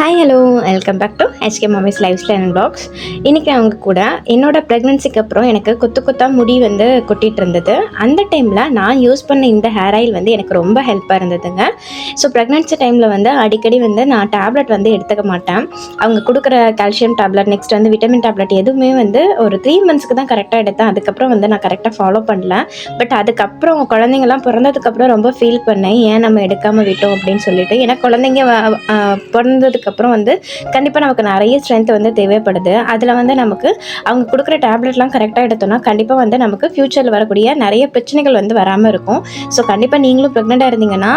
Hi hello welcome back to HK mummy's lifestyle and blogs. இன்றைக்கி அவங்க கூட என்னோடய ப்ரெக்னென்சிக்கு அப்புறம் எனக்கு கொத்தாக முடி கொட்டிகிட்டு இருந்தது. அந்த டைமில் நான் யூஸ் பண்ண இந்த ஹேர் ஆயில் எனக்கு ரொம்ப ஹெல்ப்பாக இருந்ததுங்க. ஸோ ப்ரெக்னென்சி டைமில் அடிக்கடி நான் டேப்லெட் எடுத்துக்க மாட்டேன். அவங்க கொடுக்குற calcium tablet, next vitamin tablet எதுவுமே ஒரு 3 மந்த்ஸ்க்கு தான் கரெக்டாக எடுத்தேன். அதுக்கப்புறம் நான் கரெக்டாக ஃபாலோ பண்ணல. பட் அதுக்கப்புறம் குழந்தைங்கள்லாம் பிறந்ததுக்கப்புறம் ரொம்ப ஃபீல் பண்ணேன், ஏன் நம்ம எடுக்காமல் விட்டோம் அப்படின்னு சொல்லிட்டு. ஏன்னா குழந்தைங்க பிறந்ததுக்கப்புறம் கண்டிப்பாக நமக்கு நிறைய ஸ்ட்ரென்த் தேவைப்படுது. அதில் நமக்கு அவங்க கொடுக்குற டேப்லெட்லாம் கரெக்டாக எடுத்தோம்னா கண்டிப்பாக நமக்கு ஃப்யூச்சரில் வரக்கூடிய நிறைய பிரச்சனைகள் வராமல் இருக்கும். ஸோ கண்டிப்பாக நீங்களும் ப்ரெக்னெண்ட்டாக இருந்தீங்கன்னா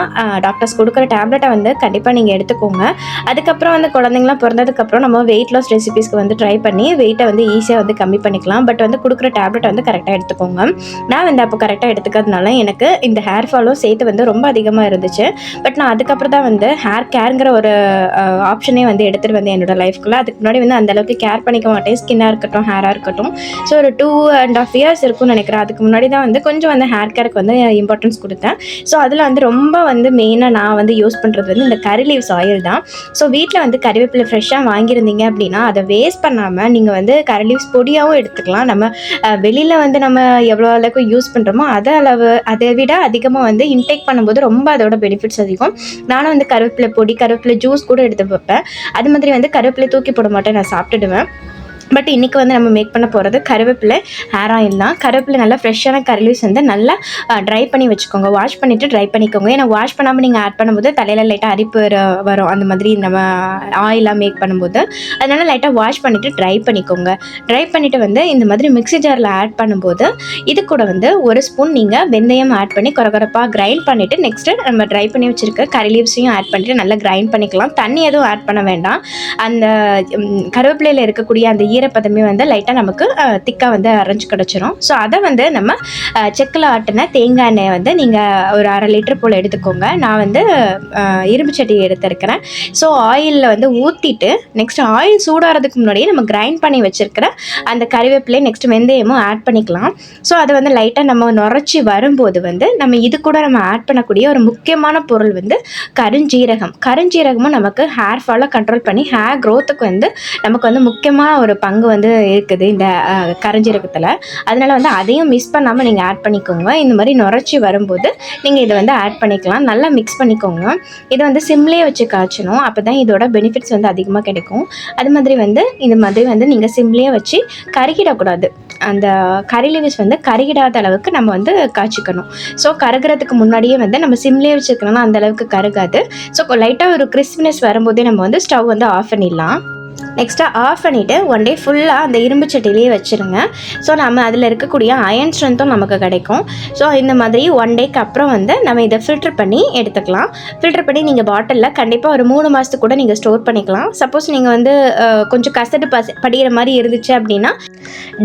டாக்டர்ஸ் கொடுக்குற டேப்லெட்டை கண்டிப்பாக நீங்கள் எடுத்துக்கோங்க. அதுக்கப்புறம் குழந்தைங்களாம் பிறந்ததுக்கப்புறம் நம்ம வெயிட் லாஸ் ரெசிபீஸ்க்கு ட்ரை பண்ணி வெயிட்டை ஈஸியாக கம்மி பண்ணிக்கலாம். பட் கொடுக்குற டேப்லெட்டை கரெக்டாக எடுத்துக்கோங்க. நான் அப்போ கரெக்டாக எடுத்துக்கிறதுனால எனக்கு இந்த ஹேர் ஃபாலும் சேர்த்து ரொம்ப அதிகமாக இருந்துச்சு. பட் நான் அதுக்கப்புறம் தான் ஹேர் கேருங்கிற ஒரு ஆப்ஷனே எடுத்துகிட்டு வந்தேன் என்னோட லைஃப்குள்ளே. அதுக்கு முன்னாடி அந்தளவுக்கு கேர் பண்ணிக்க மாட்டேன், ஸ்கின்னாக இருக்கட்டும் ஹேராக இருக்கட்டும். ஸோ ஒரு 2.5 இயர்ஸ் இருக்கும்னு நினைக்கிறேன். அதுக்கு முன்னாடி தான் கொஞ்சம் ஹேர் கேருக்கு இம்பார்ட்டன்ஸ் கொடுத்தேன். ஸோ அதில் ரொம்ப மெயினாக நான் யூஸ் பண்ணுறது இந்த கரி லீவ்ஸ் ஆயில் தான். ஸோ வீட்டில் கறிவேப்பிலை ஃப்ரெஷ்ஷாக வாங்கியிருந்தீங்க அப்படின்னா அதை வேஸ்ட் பண்ணாமல் நீங்கள் கரி லீவ்ஸ் பொடியாகவும் எடுத்துக்கலாம். நம்ம வெளியில் நம்ம எவ்வளோ அளவுக்கு யூஸ் பண்ணுறோமோ அதை விட அதிகமாக இன்டேக் பண்ணும்போது ரொம்ப அதோட பெனிஃபிட்ஸ் அதிகம். நானும் கருவேப்பிலை பொடி, கருவேப்பிலை ஜூஸ் கூட எடுத்து வைப்பேன். அது மாதிரி கருவேப்பிலை தூக்கி போட மாட்டேன், நான் சாப்பிட்டுடுவேன். பட் இன்றைக்கி நம்ம மேக் பண்ண போகிறது கருவேப்பிலை ஹேர் ஆயில் தான். கருவேப்பிலை நல்லா ஃப்ரெஷ்ஷான கரி லீவ்ஸ் நல்லா ட்ரை பண்ணி வச்சுக்கோங்க. வாஷ் பண்ணிவிட்டு ட்ரை பண்ணிக்கோங்க. ஏன்னா வாஷ் பண்ணாமல் நீங்கள் ஆட் பண்ணும்போது தலையில் லைட்டாக அரிப்பு வரும், அந்த மாதிரி நம்ம ஆயிலாக மேக் பண்ணும்போது. அதனால் லைட்டாக வாஷ் பண்ணிவிட்டு ட்ரை பண்ணிக்கோங்க. ட்ரை பண்ணிவிட்டு இந்த மாதிரி மிக்ஸி ஜாரில் ஆட் பண்ணும்போது இது கூட ஒரு ஸ்பூன் நீங்கள் வெந்தயம் ஆட் பண்ணி கொரகொரப்பாக கிரைண்ட் பண்ணிவிட்டு நெக்ஸ்ட்டு நம்ம ட்ரை பண்ணி வச்சுருக்க கரி லீவ்ஸையும் ஆட் பண்ணிவிட்டு நல்லா கிரைண்ட் பண்ணிக்கலாம். தண்ணி எதுவும் ஆட் பண்ண வேண்டாம். அந்த கருவேப்பிலையில் இருக்கக்கூடிய அந்த ஈரப்பதமே லைட்டாக நமக்கு திக்காக அரைஞ்சு கிடச்சிரும். ஸோ அதை நம்ம செக்கில் ஆட்டின தேங்காய் எண்ணெயை நீங்கள் ஒரு 1/2 லிட்டர் போல் எடுத்துக்கோங்க. நான் இரும்பு சட்டி எடுத்துருக்கிறேன். ஸோ ஆயிலில் ஊற்றிட்டு நெக்ஸ்ட் ஆயில் சூடாகிறதுக்கு முன்னாடியே நம்ம கிரைண்ட் பண்ணி வச்சுருக்கிற அந்த கறிவேப்பிலை நெக்ஸ்ட் வெந்தயமும் ஆட் பண்ணிக்கலாம். ஸோ அதை லைட்டாக நம்ம நுரைச்சி வரும்போது நம்ம இது கூட நம்ம ஆட் பண்ணக்கூடிய ஒரு முக்கியமான பொருள் கருஞ்சீரகமும் நமக்கு ஹேர் ஃபாலை கண்ட்ரோல் பண்ணி ஹேர் க்ரோத்துக்கு நமக்கு முக்கியமான ஒரு பங்கு இருக்குது இந்த கருஞ்சீரகத்தில். அதனால் அதையும் மிஸ் பண்ணாமல் நீங்கள் ஆட் பண்ணிக்கோங்க. இந்த மாதிரி நுரைச்சி வரும்போது நீங்கள் இதை ஆட் பண்ணிக்கலாம். நல்லா மிக்ஸ் பண்ணிக்கோங்க. இதை சிம்லேயே வச்சு காய்ச்சணும். அப்போ தான் இதோட பெனிஃபிட்ஸ் அதிகமாக கிடைக்கும். அது மாதிரி இந்த மாதிரி நீங்கள் சிம்லேயே வச்சு கருகிடக்கூடாது. அந்த கரி லீவ்ஸ் கருகிடாத அளவுக்கு நம்ம காய்ச்சிக்கணும். ஸோ கருகிறதுக்கு முன்னாடியே நம்ம சிம்லேயே வச்சுருக்கணும்னா அந்த அளவுக்கு கருகாது. ஸோ லைட்டாக ஒரு கிறிஸ்பினஸ் வரும்போதே நம்ம ஸ்டவ் ஆஃப் பண்ணிடலாம். நெக்ஸ்ட்டாக ஆஃப் பண்ணிவிட்டு 1 டே ஃபுல்லாக அந்த இரும்பு சட்டிலேயே வச்சுருங்க. ஸோ நம்ம அதில் இருக்கக்கூடிய அயன் ஸ்ட்ரென்த்தும் நமக்கு கிடைக்கும். ஸோ இந்த மாதிரி 1 டேக்கு அப்புறம் நம்ம இதை ஃபில்டர் பண்ணி எடுத்துக்கலாம். ஃபில்டர் பண்ணி நீங்கள் பாட்டிலில் கண்டிப்பாக ஒரு 3 மாதத்துக்கு கூட நீங்கள் ஸ்டோர் பண்ணிக்கலாம். சப்போஸ் நீங்கள் கொஞ்சம் கசடு படிகிற மாதிரி இருந்துச்சு அப்படின்னா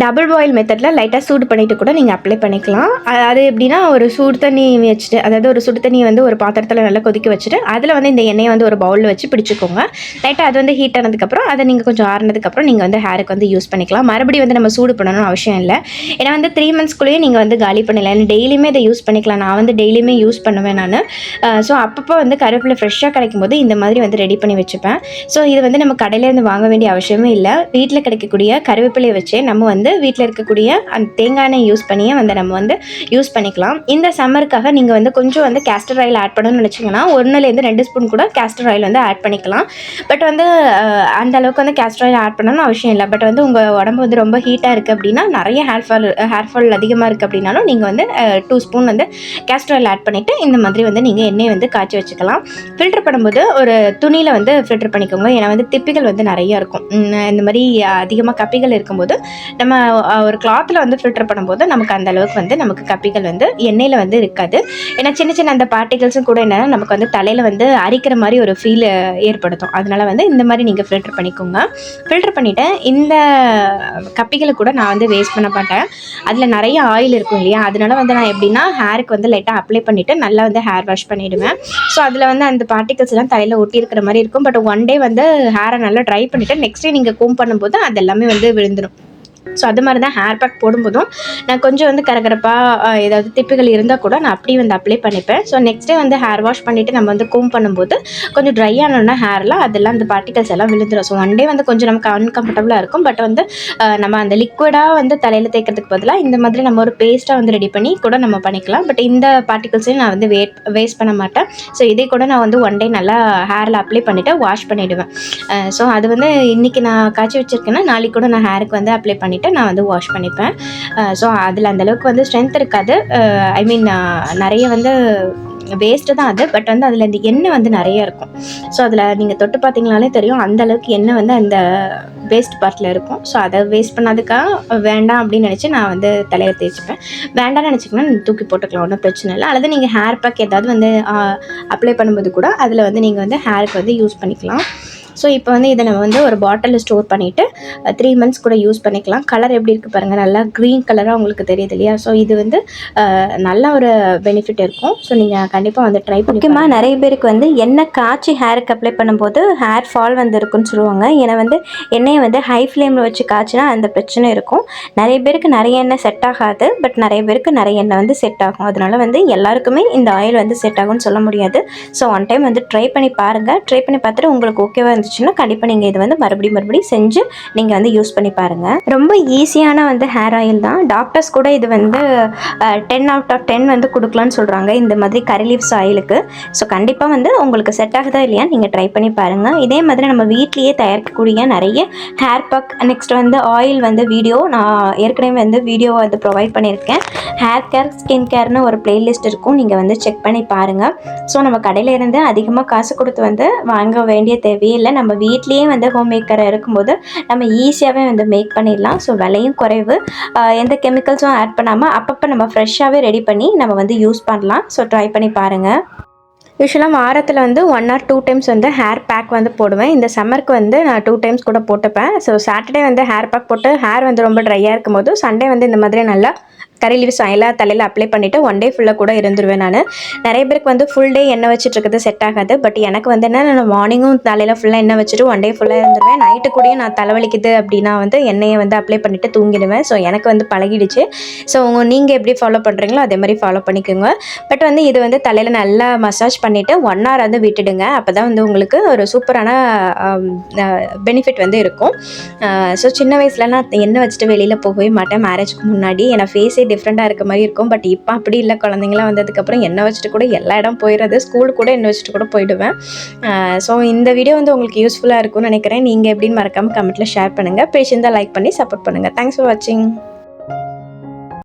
டபுள் பாயில் மெத்தடில் லைட்டாக சூடு பண்ணிவிட்டு கூட நீங்கள் அப்ளை பண்ணிக்கலாம். அது எப்படின்னா ஒரு சுடு தண்ணி வச்சுட்டு, அதாவது ஒரு சுடு தண்ணி ஒரு பாத்திரத்தில் நல்லா கொதிக்க வச்சுட்டு அதில் இந்த எண்ணெயை ஒரு பவுலில் வச்சு பிடிச்சிக்கோங்க. லைட்டாக அது ஹீட் ஆனதுக்கப்புறம் அதை நீங்கள் கொஞ்சம் ஆறுனதுக்கப்புறம் நீங்கள் ஹேருக்கு யூஸ் பண்ணிக்கலாம். மறுபடியும் நம்ம சூடு பண்ணணும்னு அவசியம் இல்லை. ஏன்னா 3 மந்த்ஸ்க்குள்ளேயே நீங்கள் காலி பண்ணலாம். ஏன்னா டெய்லியுமே இதை யூஸ் பண்ணிக்கலாம். நான் டெய்லியுமே யூஸ் பண்ணுவேன் நான். ஸோ அப்பப்போ கருவேப்பிலை ஃப்ரெஷ்ஷாக கிடைக்கும் போது இந்த மாதிரி ரெடி பண்ணி வச்சுப்பேன். ஸோ இது நம்ம கடையிலேருந்து வாங்க வேண்டிய அவசியமே இல்லை. வீட்டில் கிடைக்கக்கூடிய கருவேப்பிலையை வச்சே நம்ம வீட்டில் இருக்கக்கூடிய அந்த தேங்காய் எண்ணெய் யூஸ் பண்ணியே நம்ம யூஸ் பண்ணிக்கலாம். இந்த சம்மருக்காக நீங்கள் கொஞ்சம் கேஸ்டர் ஆயில் ஆட் பண்ணணும்னு நினச்சிங்கன்னா 1லேருந்து 2 ஸ்பூன் கூட கேஸ்டர் ஆயில் ஆட் பண்ணிக்கலாம். பட் அந்த அளவுக்கு கேஸ்டர் ஆயில் ஆட் பண்ணணும்னு அவசியம் இல்லை. பட் உங்கள் உடம்பு ரொம்ப ஹீட்டாக இருக்குது அப்படின்னா, நிறைய ஹேர் ஃபால் அதிகமாக இருக்குது அப்படின்னாலும் நீங்கள் 2 ஸ்பூன் கேஸ்டர் ஆயில் ஆட் பண்ணிவிட்டு இந்த மாதிரி நீங்கள் எண்ணெய் காய்ச்சி வச்சுக்கலாம். ஃபில்டர் பண்ணும்போது ஒரு துணியில் ஃபில்டர் பண்ணிக்கோங்க. ஏன்னா திப்பிகள் நிறைய இருக்கும். இந்த மாதிரி அதிகமாக கப்பிகள் இருக்கும்போது நம்ம ஒரு கிளாத்தில் ஃபில்டர் பண்ணும்போது நமக்கு அந்த அளவுக்கு நமக்கு கப்பிகள் எண்ணெயில் இருக்காது. ஏன்னா சின்ன சின்ன அந்த பார்ட்டிகல்ஸும் கூட என்னென்னா நமக்கு தலையில் அரிக்கிற மாதிரி ஒரு ஃபீல் ஏற்படுத்தும். அதனால் இந்த மாதிரி நீங்கள் ஃபில்டர் பண்ணிக்கோங்க. ஃபில்டர் பண்ணிவிட்டு இந்த கப்பிகளை கூட நான் வேஸ்ட் பண்ண மாட்டேன். அதில் நிறைய ஆயில் இருக்கும் இல்லையா, அதனால நான் எப்படின்னா ஹேருக்கு லைட்டாக அப்ளை பண்ணிவிட்டு நல்லா ஹேர் வாஷ் பண்ணிவிடுவேன். ஸோ அதில் அந்த பார்ட்டிகல்ஸ் எல்லாம் தலையில் ஒட்டி இருக்கிற மாதிரி இருக்கும். பட் 1 டே ஹேரை நல்லா ட்ரை பண்ணிவிட்டு நெக்ஸ்ட் டே நீங்கள் கோம் பண்ணும்போது அது எல்லாமே விழுந்துடும். ஸோ அது மாதிரி தான் ஹேர் பேக் போடும்போதும் நான் கொஞ்சம் வந்து கரகரப்பாக ஏதாவது திப்புகள் இருந்தால் கூட நான் அப்படியே வந்து அப்ளை பண்ணிப்பேன். ஸோ நெக்ஸ்ட் டே வந்து ஹேர் வாஷ் பண்ணிவிட்டு நம்ம வந்து கோம் பண்ணும்போது கொஞ்சம் ட்ரை ஆனோன்னா ஹேரில் அதெல்லாம் அந்த பார்ட்டிகல்ஸ் எல்லாம் விழுந்துடும். ஸோ ஒன் டே வந்து கொஞ்சம் நமக்கு அன்கம்ஃபர்டபுளாக இருக்கும். பட் வந்து நம்ம அந்த லிக்விடாக வந்து தலையில் தேய்க்கிறதுக்கு பதிலாக இந்த மாதிரி நம்ம ஒரு பேஸ்ட்டாக வந்து ரெடி பண்ணி கூட நம்ம பண்ணிக்கலாம். பட் இந்த பார்ட்டிகல்ஸையும் நான் வந்து வேஸ்ட் பண்ண மாட்டேன். ஸோ இதே கூட நான் வந்து ஒன் டே நல்லா ஹேரில் அப்ளை பண்ணிவிட்டு வாஷ் பண்ணிவிடுவேன். ஸோ அது வந்து இன்றைக்கி நான் காய்ச்சி வச்சுருக்கேன்னா நாளைக்கு கூட நான் ஹேருக்கு வந்து அப்ளை பண்ணிவிட்டு நான் வந்து வாஷ் பண்ணிப்பேன். ஸோ அதில் அந்தளவுக்கு வந்து ஸ்ட்ரென்த் இருக்காது. ஐ மீன் நிறைய வந்து வேஸ்ட்டு தான் அது. பட் வந்து அதில் இந்த எண்ணெய் வந்து நிறைய இருக்கும். ஸோ அதில் நீங்கள் தொட்டு பார்த்தீங்கனாலே தெரியும் அந்தளவுக்கு எண்ணெய் வந்து அந்த வேஸ்ட் பார்ட்டில் இருக்கும். ஸோ அதை வேஸ்ட் பண்ணதுக்காக வேண்டாம் அப்படின்னு நினச்சி நான் வந்து தலையை தேய்ச்சிப்பேன். வேண்டாம்னு நினச்சிங்கன்னா நீங்கள் தூக்கி போட்டுக்கலாம், ஒன்றும் பிரச்சனை இல்லை. அல்லது நீங்கள் ஹேர் பேக் ஏதாவது வந்து அப்ளை பண்ணும்போது கூட அதில் வந்து நீங்கள் வந்து ஹேருக்கு வந்து யூஸ் பண்ணிக்கலாம். ஸோ இப்போ வந்து இதை நம்ம வந்து ஒரு பாட்டிலில் ஸ்டோர் பண்ணிவிட்டு 3 months கூட யூஸ் பண்ணிக்கலாம். கலர் எப்படி இருக்குது பாருங்கள், நல்லா க்ரீன் கலராக உங்களுக்கு தெரியுது இல்லையா? ஸோ இது வந்து நல்ல ஒரு பெனிஃபிட் இருக்கும். ஸோ நீங்கள் கண்டிப்பாக வந்து ட்ரை பண்ணி. முக்கியமாக நிறைய பேருக்கு வந்து எண்ணெய் காய்ச்சி ஹேருக்கு அப்ளை பண்ணும்போது ஹேர் ஃபால் வந்து இருக்குன்னு சொல்லுவாங்க. ஏன்னா வந்து எண்ணெயை வந்து ஹை ஃப்ளேமில் வச்சு காய்ச்சினா அந்த பிரச்சனை இருக்கும். நிறைய பேருக்கு நிறைய எண்ணெய் செட் ஆகாது. பட் நிறைய பேருக்கு நிறைய எண்ணெய் வந்து செட் ஆகும். அதனால வந்து எல்லாருக்குமே இந்த ஆயில் வந்து செட் ஆகும்னு சொல்ல முடியாது. ஸோ ஒன் டைம் வந்து ட்ரை பண்ணி பாருங்கள். ட்ரை பண்ணி பார்த்துட்டு உங்களுக்கு ஓகேவா இருந்துச்சுன்னா கண்டிப்பாக நீங்கள் இது வந்து மறுபடியும் செஞ்சு நீங்கள் வந்து யூஸ் பண்ணி பாருங்கள். ரொம்ப ஈஸியான வந்து ஹேர் ஆயில் தான். டாக்டர்ஸ் கூட இது வந்து 10 out of 10 வந்து கொடுக்கலான்னு சொல்கிறாங்க இந்த மாதிரி கரி லீவ்ஸ் ஆயிலுக்கு. ஸோ கண்டிப்பாக வந்து உங்களுக்கு செட் ஆகுதா இல்லையா நீங்கள் ட்ரை பண்ணி பாருங்கள். இதே மாதிரி நம்ம வீட்லேயே தயாரிக்கக்கூடிய நிறைய ஹேர் பேக் நெக்ஸ்ட் வந்து ஆயில் வந்து வீடியோ நான் ஏற்கனவே வந்து வீடியோ வந்து ப்ரொவைட் பண்ணியிருக்கேன். ஹேர் கேர் ஸ்கின் கேர்னு ஒரு பிளேலிஸ்ட் இருக்கும், நீங்கள் வந்து செக் பண்ணி பாருங்கள். ஸோ நம்ம கடையில் இருந்து அதிகமாக காசு கொடுத்து வந்து வாங்க வேண்டிய தேவையில்லை. நம்ம வீட்லேயே வந்து ஹோம் மேக்கர் இருக்கும்போது நம்ம ஈஸியாகவே வந்து மேக் பண்ணிடலாம். ஸோ விலையும் குறைவு, எந்த கெமிக்கல்ஸும் ஆட் பண்ணாமல் அப்பப்போ நம்ம ஃப்ரெஷ்ஷாகவே ரெடி பண்ணி நம்ம வந்து யூஸ் பண்ணலாம். ஸோ ட்ரை பண்ணி பாருங்கள். யூஸ்வலாக வாரத்தில் வந்து 1 or 2 times வந்து ஹேர் பேக் வந்து போடுவேன். இந்த சம்மருக்கு வந்து நான் 2 times கூட போட்டுப்பேன். ஸோ சாட்டர்டே வந்து ஹேர் பேக் போட்டு ஹேர் வந்து ரொம்ப ட்ரையாக இருக்கும்போது சண்டே வந்து இந்த மாதிரி நல்லா கரி லீவ்ஸ் ஆயிலாக தலையில் அப்ளை பண்ணிவிட்டு ஒன் டே ஃபுல்லாக கூட இருந்துருவேன் நான். நிறைய பேருக்கு வந்து ஃபுல் டே எண்ணெய் வச்சுட்டு இருக்கிறது செட் ஆகாது. பட் எனக்கு வந்து என்ன, நான் மார்னிங்கும் தலையில் ஃபுல்லாக எண்ணெய் வச்சுட்டு ஒன் டே ஃபுல்லாக இருந்துருவேன். நைட்டு கூடயும் நான் தலைவலிக்குது அப்படின்னா வந்து எண்ணெயை வந்து அப்ளை பண்ணிவிட்டு தூங்கிடுவேன். ஸோ எனக்கு வந்து பழகிடுச்சு. ஸோ நீங்கள் எப்படி ஃபாலோ பண்ணுறீங்களோ அதே மாதிரி ஃபாலோ பண்ணிக்கோங்க. பட் வந்து இது வந்து தலையில் நல்லா மசாஜ் பண்ணிவிட்டு 1 hour வந்து விட்டுடுங்க. அப்போ தான் வந்து உங்களுக்கு ஒரு சூப்பரான பெனிஃபிட் வந்து இருக்கும். ஸோ சின்ன வயசுல நான் எண்ணெய் வச்சுட்டு வெளியில் போகவே மாட்டேன். மேரேஜ்க்கு முன்னாடி என் ஃபேஸே டிஃப்ரெண்ட்டாக இருக்க மாதிரி இருக்கும். பட் இப்போ அப்படி இல்லை. குழந்தைங்களாம் வந்ததுக்கப்புறம் எண்ணெய் வச்சுட்டு கூட எல்லா இடம் போயிடுறது. ஸ்கூல் கூட எண்ணெய் வச்சுட்டு கூட போயிடுவேன். ஸோ இந்த வீடியோ வந்து உங்களுக்கு யூஸ்ஃபுல்லாக இருக்கும்னு நினைக்கிறேன். நீங்கள் எப்படின்னு மறக்காமல் கமெண்ட்டில் ஷேர் பண்ணுங்கள். பிடிச்சிருந்தால் லைக் பண்ணி சப்போர்ட் பண்ணுங்கள். தேங்க்ஸ் ஃபார் வாட்சிங்.